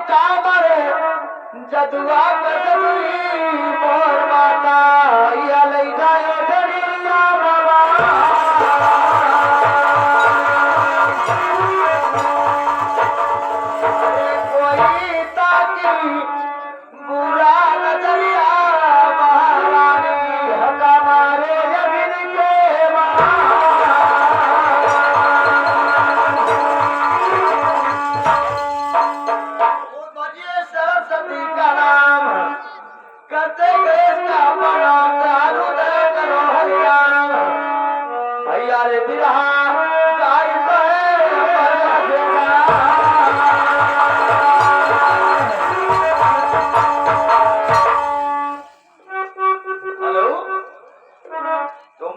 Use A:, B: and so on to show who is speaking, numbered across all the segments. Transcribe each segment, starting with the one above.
A: कामरे जदुआ बदली मोर माता या ले जायो धनिया बाबा कोई ताकी बुरा नजरिया महारानी हका मारे जबिन के बजिए सरस्वती का नाम करते देश का बना चालू करो हरियाण भैया रे बिरहा गाय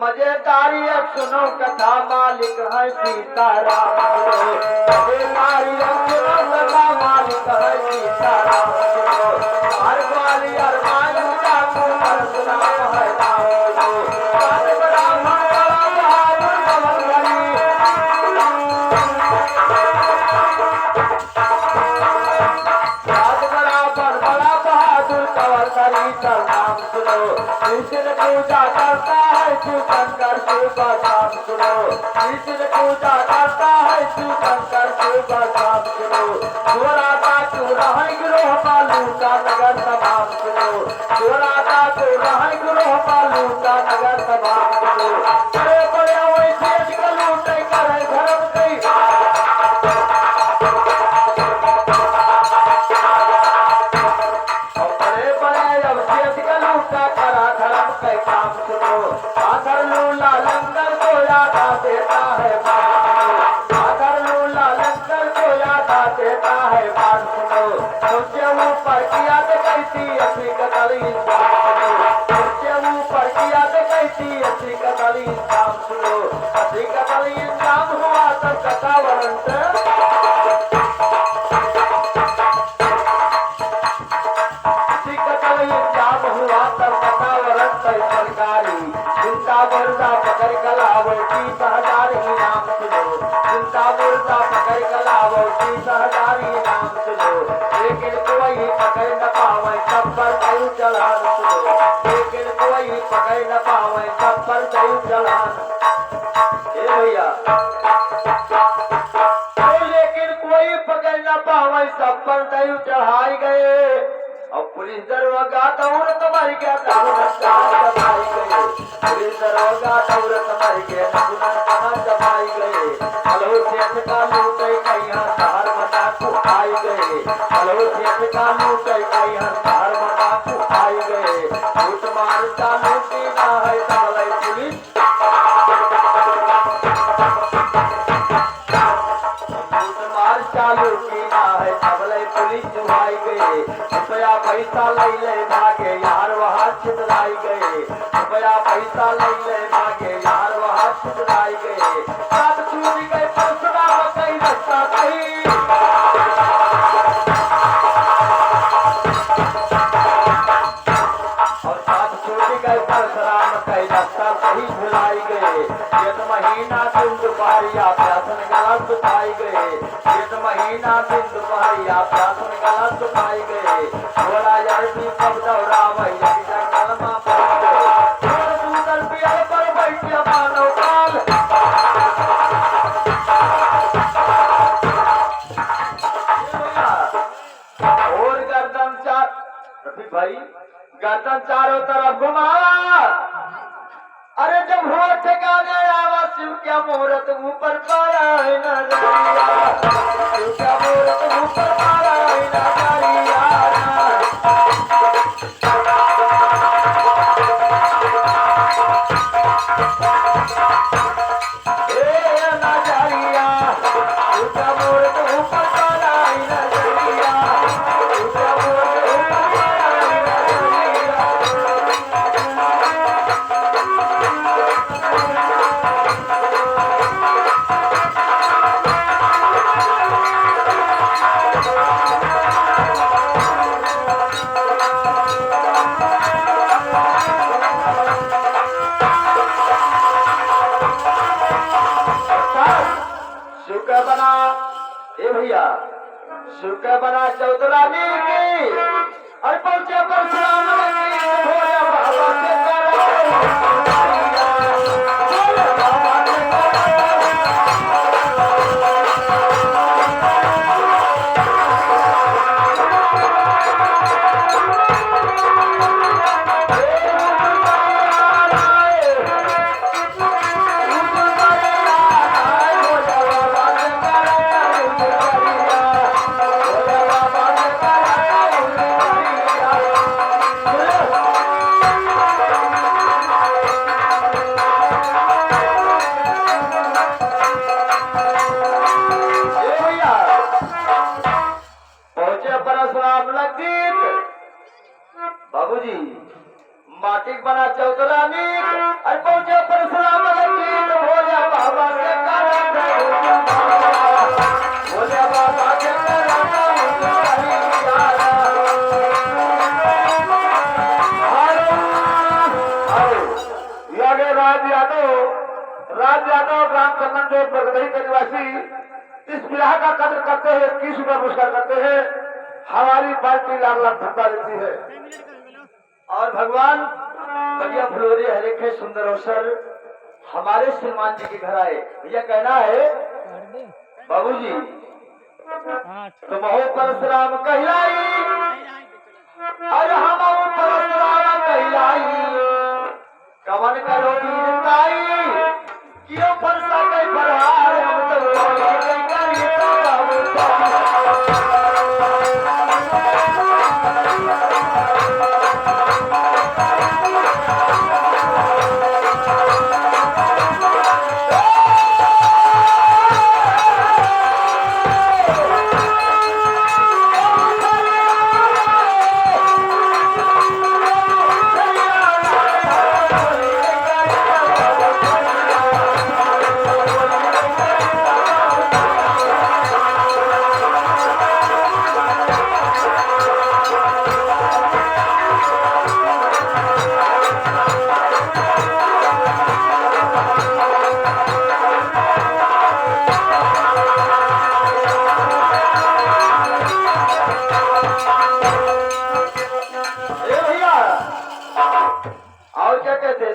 A: मजेदारी अब सुनो कथा मालिक है सीताराम मजेदारी अब सुनो कथा मालिक है सीताराम हर वाली हर मालिक का नाम है राम ब्राह्मण बड़ा बहादुर कमलगरी बड़ा बहादुर कमलगरी का नाम सुनो कृष्ण पूजा करता है शिव शंकर शिव का नाम सुनो कृष्ण पूजा करता है शिव शंकर शिव का नाम सुनो गोरा का चूरा है गिरोह पालू का नगर तमाम सुनो गोरा का चूरा है गिरोह पालू का नगर तमाम सुनो बड़े बड़े वैसे लूटे करे धर्म कई बड़े बड़े अवशेष का लूटा करा धर्म कई काम सुनो आधर लूला लंगर को यादा देता है आधर लूला लंगर को यादा देता है बात सुनो सोचे ऊपर किया तो कैसी अच्छी कदल इंसान सुनो सोचे ऊपर किया तो कैसी अच्छी कदल इंसान सुनो अच्छी कदल इंसान हुआ तब कथा वरंत हुआ तब कथावरन सरकारी चिंता मुर्दा पकड़ कलावती सहदारी नाम सुनो चिंता मुर्दा पकड़ कलावती सहदारी नाम सुनो लेकिन कोई पकड़ न पावे सब पर दयु चढ़ान सुनो लेकिन कोई पकड़ न पावे सब पर दयु चढ़ान भैया लेकिन कोई पकड़ न पावे सब पर दयु चढ़ाई गए अब पुलिस दरोगा दौड़त मर गया पुलिस दरोगा दौड़त मर गया दबाई गए हलो सेठ का लूटे कहीं शहर मटाकू आई गए हलो सेठ का लूटे कहीं शहर मटाकू आई गए लूट मार का लूटी ना है तबले पुलिस चालू की ना है तबले पुलिस जुआई गए रुपया पैसा ले भागे यार वहाँ छितराई गए रुपया पैसा ले भागे यार वहाँ छितराई गए साथ छूट गए परशुराम कई रास्ता सही और साथ छूट गए परशुराम कई रास्ता सही भुलाई गए ये महीना दिन दोपहरिया प्यासन गला सुखाई गए ये महीना दिन दोपहरिया प्यासन गला सुखाई गए थोड़ा यारी कब दौड़ा भैया जंगल में पड़ गए दूसर पियल पर बैठिया मानव काल और गर्दन भाई गर्दन चारों तरफ घुमावा अरे जब हो ठिकाने आवा शिव क्या मुहूर्त ऊपर पारा है नजरिया शिव क्या मुहूर्त ऊपर पारा है नजरिया नजरिया शिव क्या मुहूर्त ऊपर पारा है नजरिया शिव क्या मुहूर्त ऊपर पारा है नजरिया शुक्र बना चौधरानी की और पहुंचे परशुराम लगी भोले बाबा के बाबूजी माटिक बना चौधरानी और पहुंचे परशुराम लगी भोले बाबा के भोले बाबा के राज यादव ग्राम चंदन जो बरगदही के निवासी इस विवाह का कदर करते हैं 21 रुपया पुरस्कार करते हैं। हमारी पार्टी लाख लाख धंधा देती है और भगवान बढ़िया फुलोरी हरेखे सुंदर अवसर हमारे श्रीमान जी के घर आए। भैया कहना है बाबूजी तुम हो परशुराम कहलाई और हम परशुराम कहलाई कवन करो वीरताई क्यों फरसा कई फरहार हम तो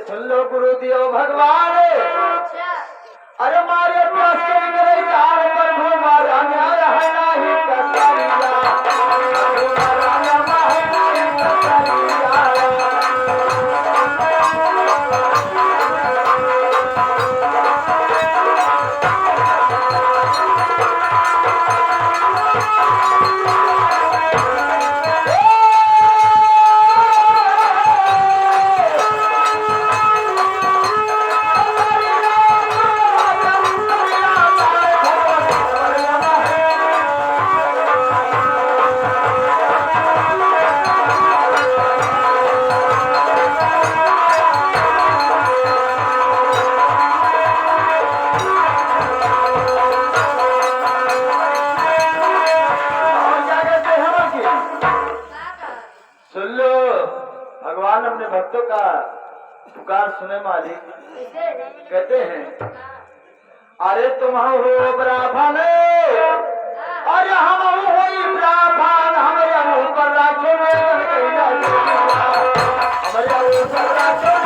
A: सुन लो गुरुदेव भगवान अरे मारे पास प्रभु मारा न्याय है नहीं भगवान अपने भक्तों का पुकार सुने मालिक कहते हैं अरे तुम हो ब्राह्मण अरे हम हो ब्राह्मण हमारे ऊपर राखो हमारे ऊपर राखो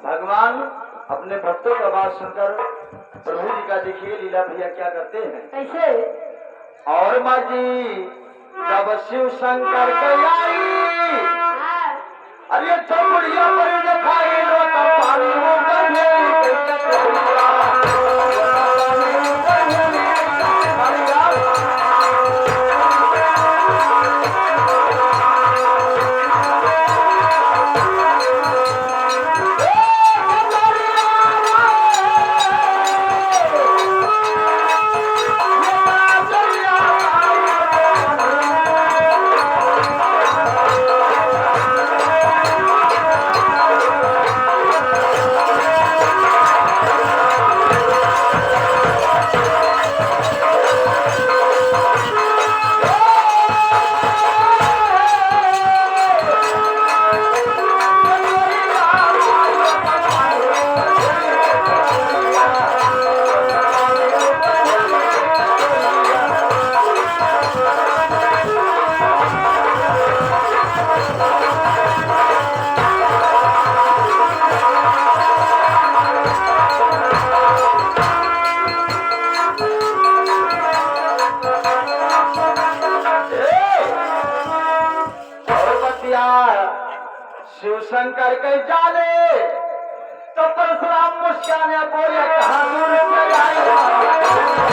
A: अपने भक्तों का बात सुनकर प्रभु जी का देखिए लीला भैया क्या करते हैं
B: कैसे
A: और माँ जी जब शिव शंकर के आई अरे चौड़िया पर दिखाई लो तो पानी हो शिव शंकर के जाने तो परशुराम मुस्काने बोले कहाँ दूर से आई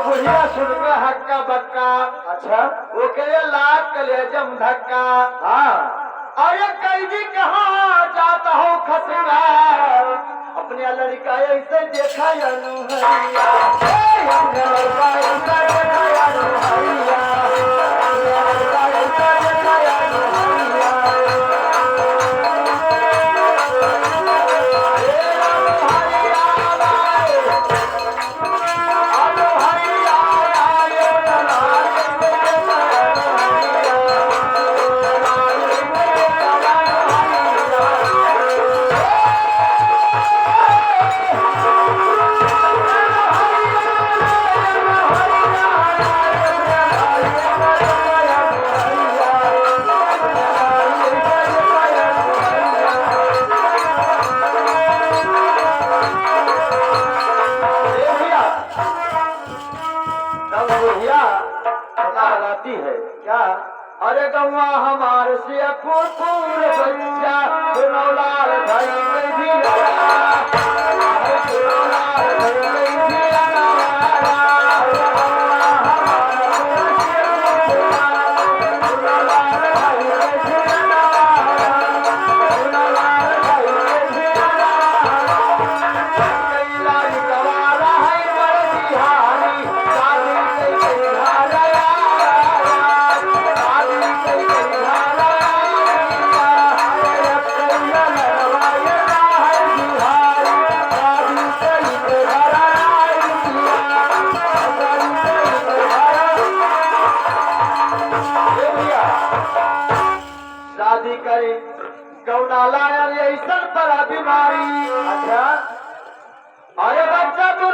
A: हक्का बक्का।
B: अच्छा
A: वो कहे लाख कलेजम धक्का।
B: हाँ
A: अरे कैदी कहाँ जाता हो खसका अपने लड़का ऐसे देखा अनुहरिया अपने लड़का ऐसा देखा अनुहरिया अपने लड़का ऐसा देखा अनुहरिया है क्या? अरे गौवा हमारे से फूल बच्चा सुनौलाल भाई में भी सुनौलाल भाई में भी शादी करी गौना लाया ऐसा बड़ा बीमारी। अच्छा अरे बच्चा तू